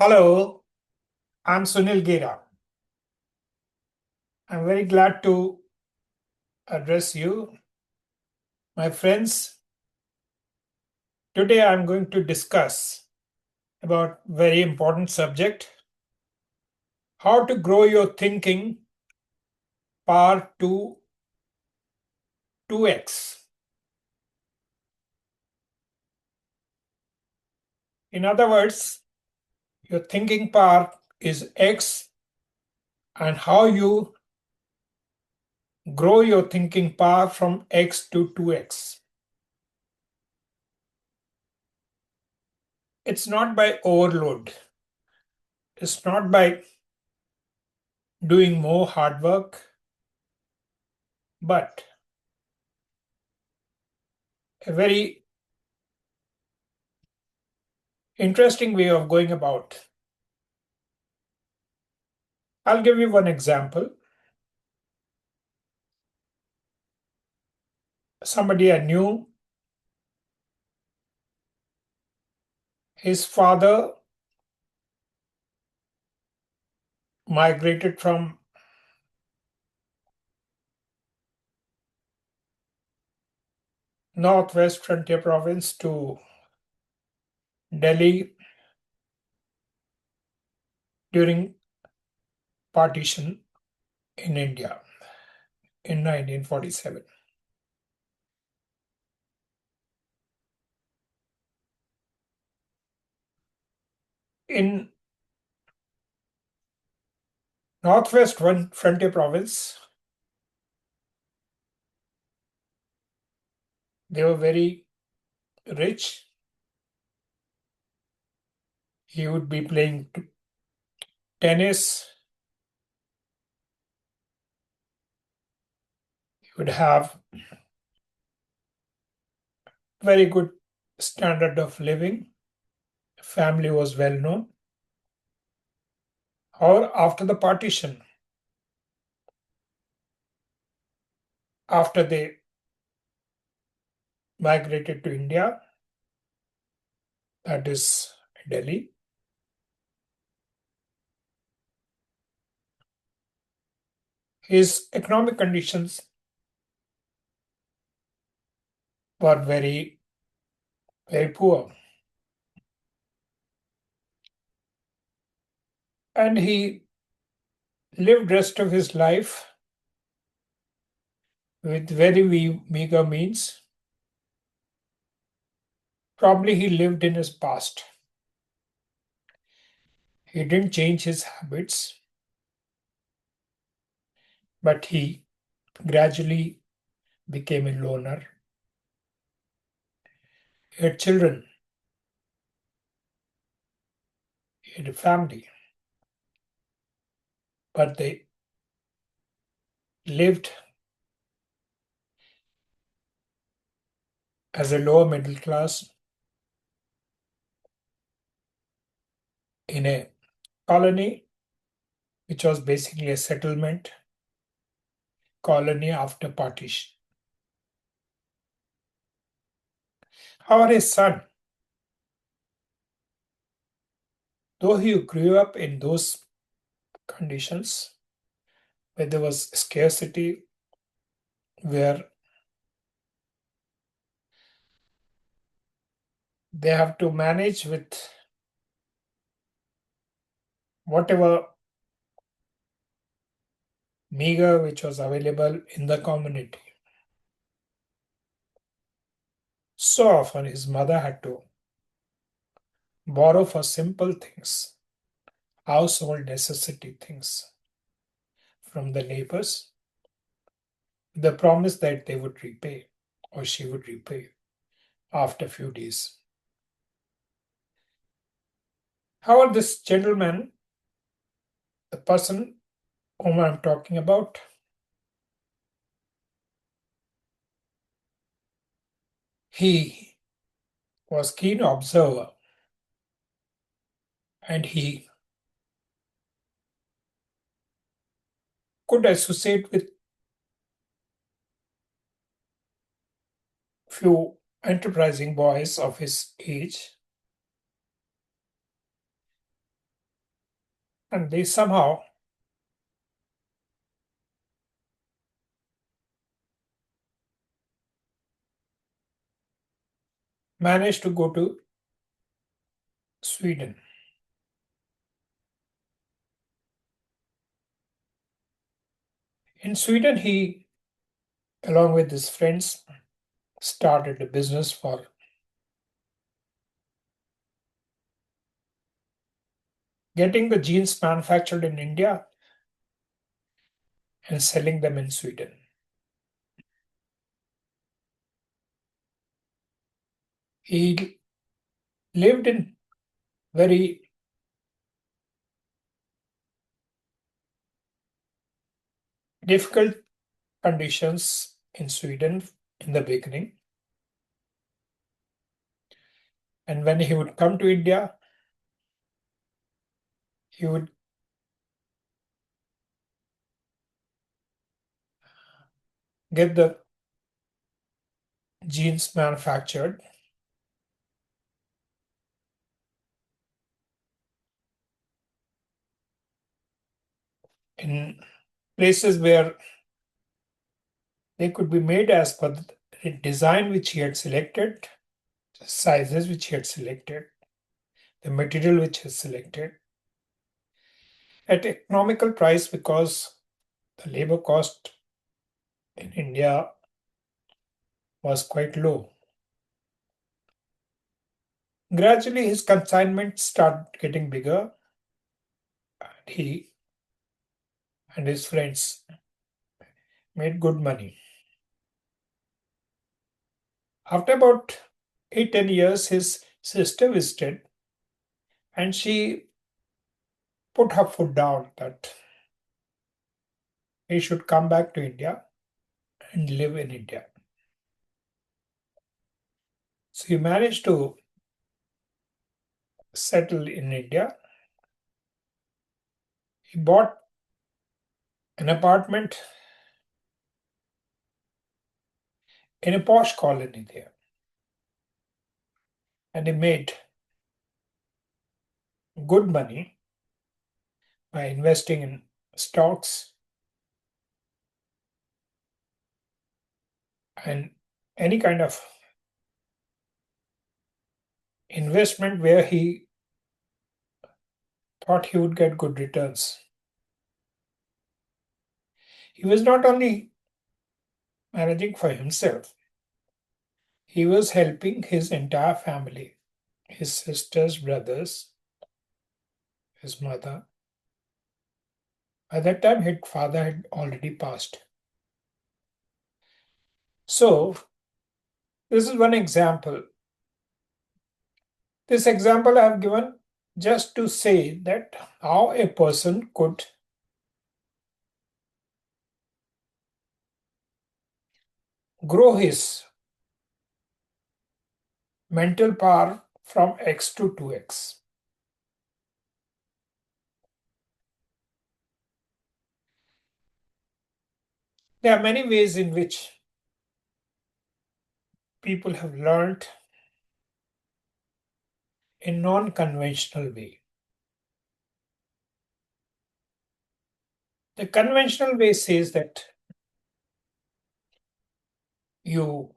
Hello, I'm Sunil Gera. I'm very glad to address you. My friends, today I'm going to discuss about very important subject, how to grow your thinking power to 2x. In other words, your thinking power is x and how you grow your thinking power from x to 2x. It's not by overload. It's not by doing more hard work, but a very interesting way of going about. I'll give you one example. Somebody I knew, his father migrated from Northwest Frontier Province to Delhi during partition in India in 1947. In Northwest Frontier Province, they were very rich. He would be playing tennis. He would have very good standard of living. Family was well known. Or after the partition, after they migrated to India, that is Delhi, his economic conditions were very, very poor. And he lived rest of his life with very meager means. Probably he lived in his past. He didn't change his habits, but he gradually became a loner. He had children, he had a family, but they lived as a lower middle class in a colony, which was basically a settlement colony after partition. However, his son, though he grew up in those conditions where there was scarcity, where they have to manage with whatever meager which was available in the community. So often his mother had to borrow for simple things, household necessity things from the neighbors, the promise that they would repay or she would repay after a few days. However, this gentleman, the person whom I'm talking about, he was keen observer and he could associate with few enterprising boys of his age. and they somehow managed to go to Sweden. In Sweden, he, along with his friends, started a business for getting the jeans manufactured in India and selling them in Sweden. He lived in very difficult conditions in Sweden in the beginning. And when he would come to India, he would get the jeans manufactured in places where they could be made as per the design which he had selected, the sizes which he had selected, the material which he selected at economical price because the labor cost in India was quite low. Gradually, his consignments started getting bigger, and he and his friends made good money. After about 8-10 years, his sister visited and she put her foot down that he should come back to India and live in India. So he managed to settle in India. He bought an apartment in a posh colony there and he made good money by investing in stocks and any kind of investment where he thought he would get good returns. He was not only managing for himself, he was helping his entire family, his sisters, brothers, his mother. By that time, his father had already passed. So, this is one example. This example I have given just to say that how a person could grow his mental power from X to 2x. There are many ways in which people have learned in non-conventional way. The conventional way says that you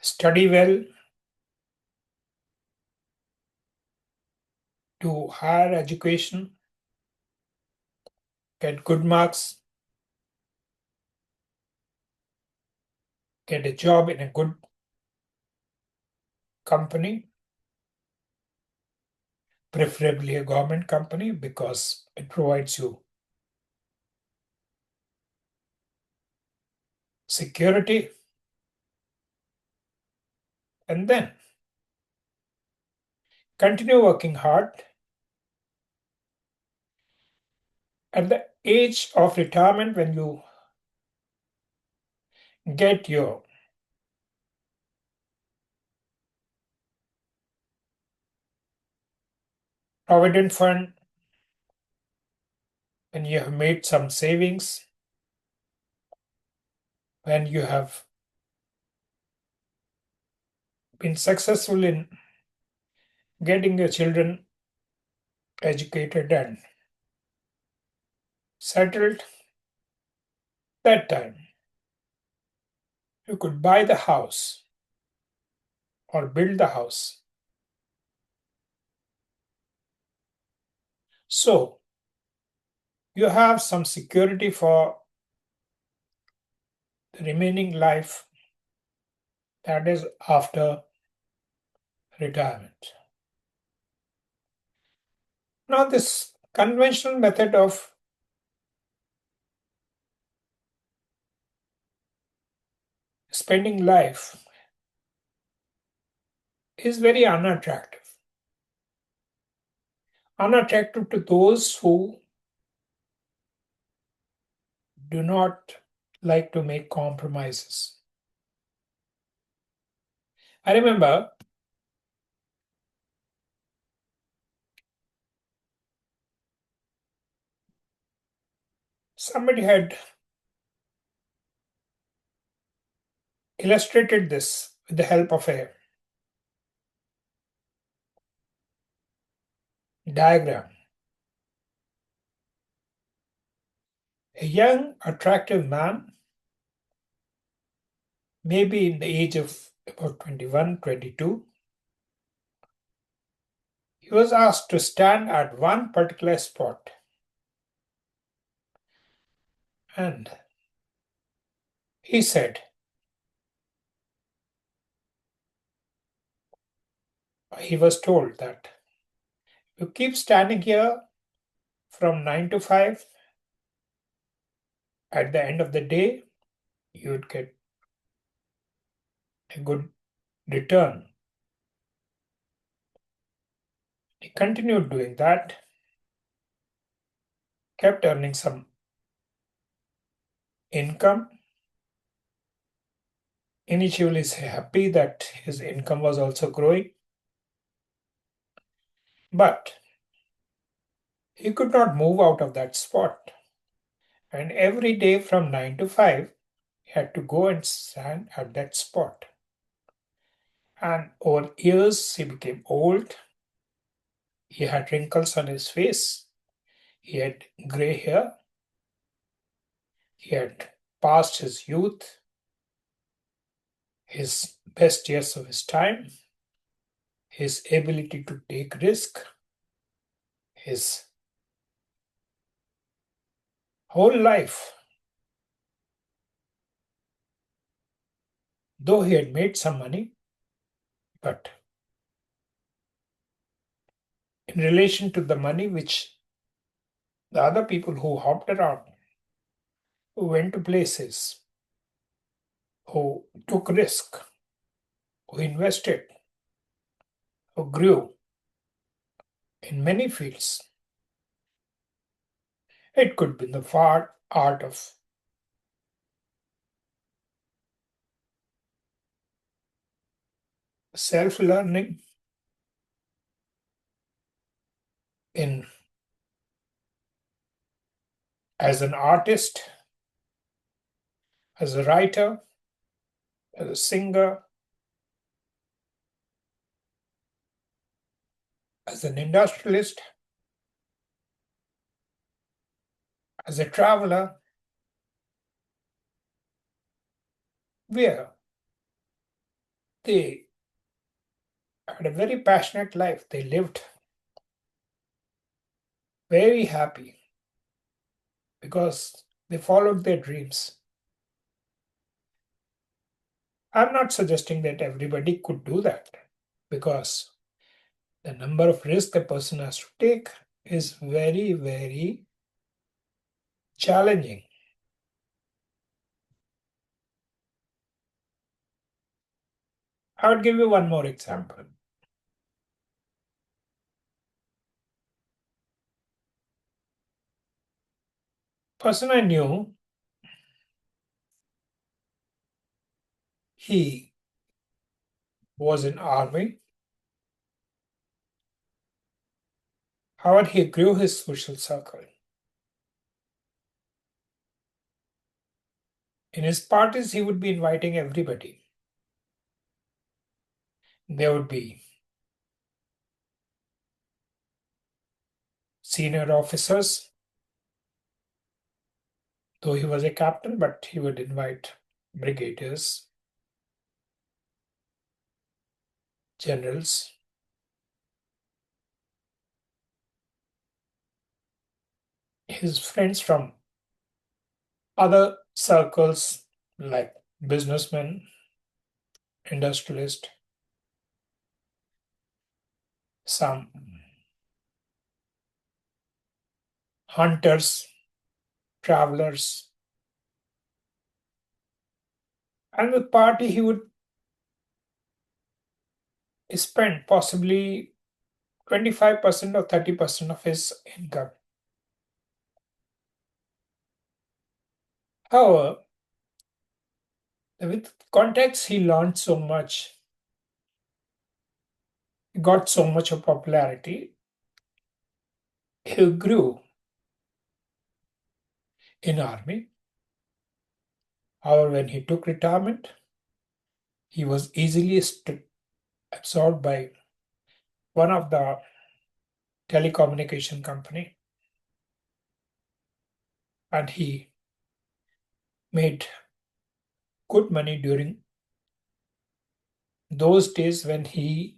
study well, do higher education, get good marks, get a job in a good company, preferably a government company because it provides you security, and then continue working hard. At the age of retirement, when you get your provident fund, when you have made some savings, when you have been successful in getting your children educated and settled. That time, you could buy the house or build the house. So, you have some security for the remaining life, that is after retirement. Now, this conventional method of spending life is very unattractive. Unattractive to those who do not like to make compromises. I remember somebody had illustrated this with the help of a diagram. A young, attractive man, maybe in the age of about 21, 22, he was asked to stand at one particular spot and he said, he was told that you keep standing here from 9 to 5, at the end of the day, you would get a good return. He continued doing that, kept earning some income. Initially, he's happy that his income was also growing, but he could not move out of that spot. And every day from 9 to 5, he had to go and stand at that spot. And over years, he became old. He had wrinkles on his face. He had gray hair. He had passed his youth, his best years of his time, his ability to take risk, his whole life. Though he had made some money, but in relation to the money which the other people who hopped around, who went to places, who took risk, who invested, who grew in many fields. It could be the far art of self learning in as an artist, as a writer, as a singer, as an industrialist, as a traveler, where they had a very passionate life. They lived very happy because they followed their dreams. I'm not suggesting that everybody could do that because the number of risks a person has to take is very, very challenging. I would give you one more example. Person I knew, he was in army. However, he grew his social circle. In his parties, he would be inviting everybody. There would be senior officers, though he was a captain, but he would invite brigadiers, generals, his friends from other circles like businessmen, industrialists, some hunters, travelers, and the party he would spend possibly 25% or 30% of his income. However, with context, he learned so much, got so much of popularity, he grew in army. However, when he took retirement, he was easily absorbed by one of the telecommunication company, and he made good money during those days when he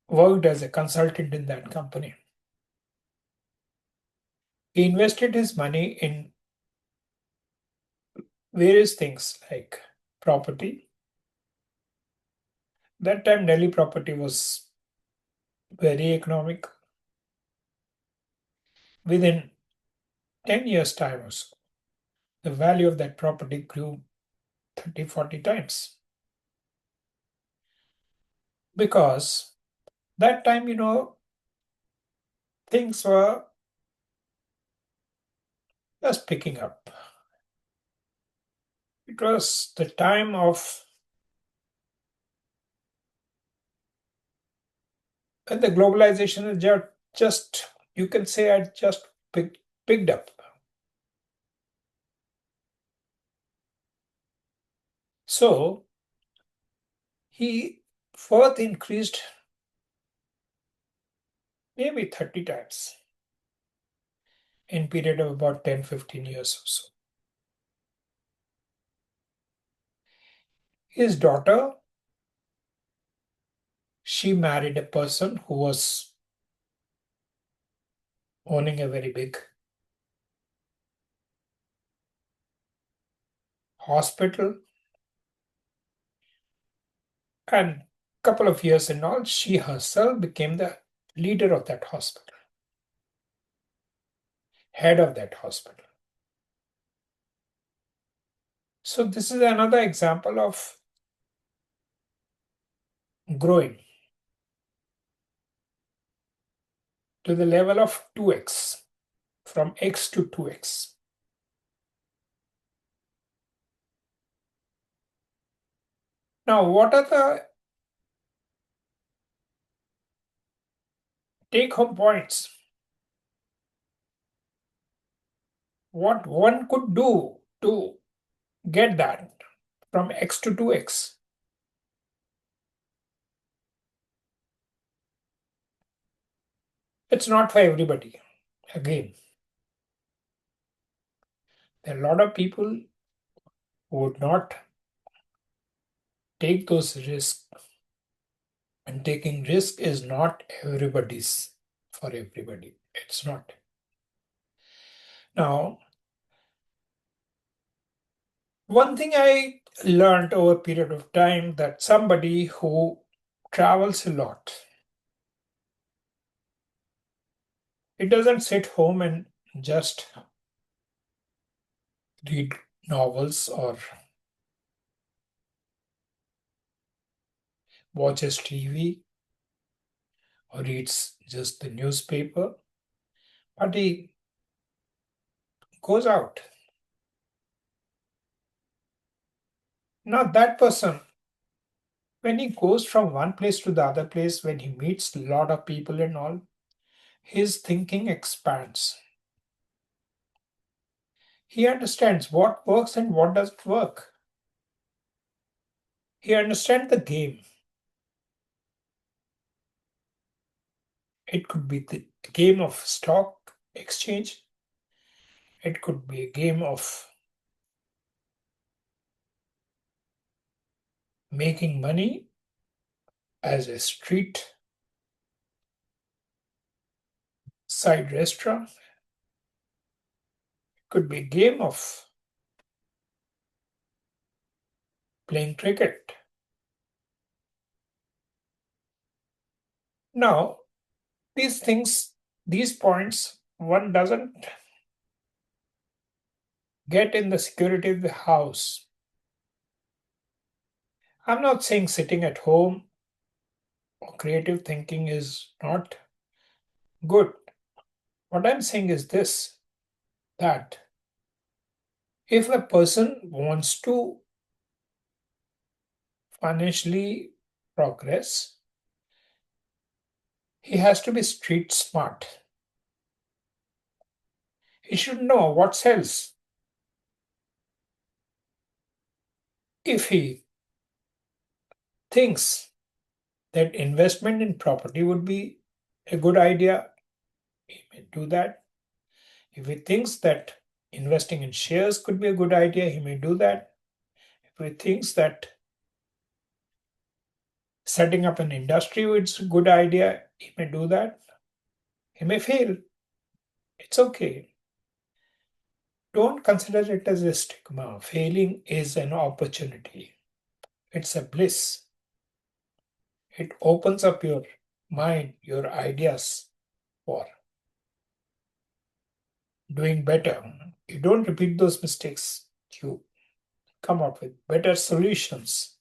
worked as a consultant in that company. He invested his money in various things like property. That time, Delhi property was very economic. Within 10 years' time or so, the value of that property grew 30, 40 times. Because that time, things were just picking up. It was the time of when the globalization is just you can say had just picked up. So he worth increased maybe 30 times in period of about 10, 15 years or so. His daughter, she married a person who was owning a very big hospital, and couple of years in all, she herself became the leader of that hospital, head of that hospital. So this is another example of growing to the level of 2x, from x to 2x. Now, what are the take home points? What one could do to get that from x to 2x? It's not for everybody. Again, there are a lot of people who would not take those risks, and taking risk is not everybody's for everybody. It's not. Now, one thing I learned over a period of time, that somebody who travels a lot, it doesn't sit home and just read novels or watches TV or reads just the newspaper, but he goes out. Now, that person, when he goes from one place to the other place, when he meets a lot of people and all, his thinking expands. He understands what works and what doesn't work. He understands the game. It could be the game of stock exchange. It could be a game of making money as a street side restaurant. It could be a game of playing cricket. Now, these things, these points, one doesn't get in the security of the house. I'm not saying sitting at home or creative thinking is not good. What I'm saying is this, that if a person wants to financially progress, he has to be street smart. He should know what sells. If he thinks that investment in property would be a good idea, he may do that. If he thinks that investing in shares could be a good idea, he may do that. If he thinks that setting up an industry is a good idea, he may do that. He may fail. It's okay. Don't consider it as a stigma. Failing is an opportunity, it's a bliss. It opens up your mind, your ideas for doing better. You don't repeat those mistakes, you come up with better solutions.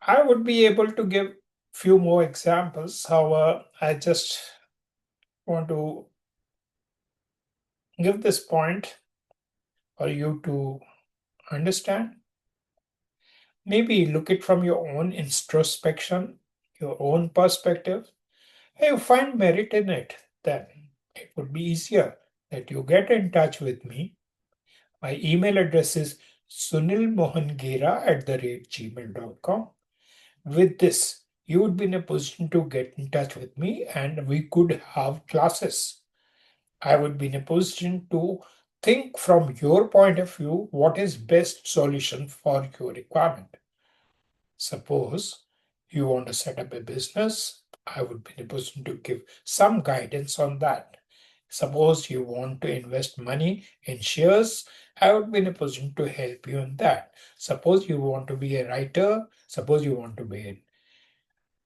I would be able to give few more examples. However, I just want to give this point for you to understand. Maybe look it from your own introspection, your own perspective. Hey, you find merit in it, then it would be easier that you get in touch with me. My email address is sunilmohangera@gmail.com. With this, you would be in a position to get in touch with me and we could have classes. I would be in a position to think from your point of view what is best solution for your requirement. Suppose you want to set up a business, I would be in a position to give some guidance on that. Suppose you want to invest money in shares, I would be in a position to help you in that. Suppose you want to be a writer, suppose you want to be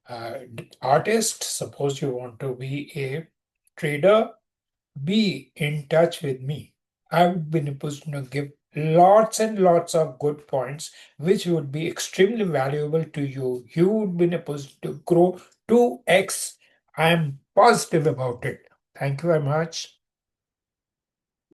an artist, suppose you want to be a trader, be in touch with me. I would be in a position to give lots and lots of good points, which would be extremely valuable to you. You would be in a position to grow 2x. I am positive about it. Thank you very much.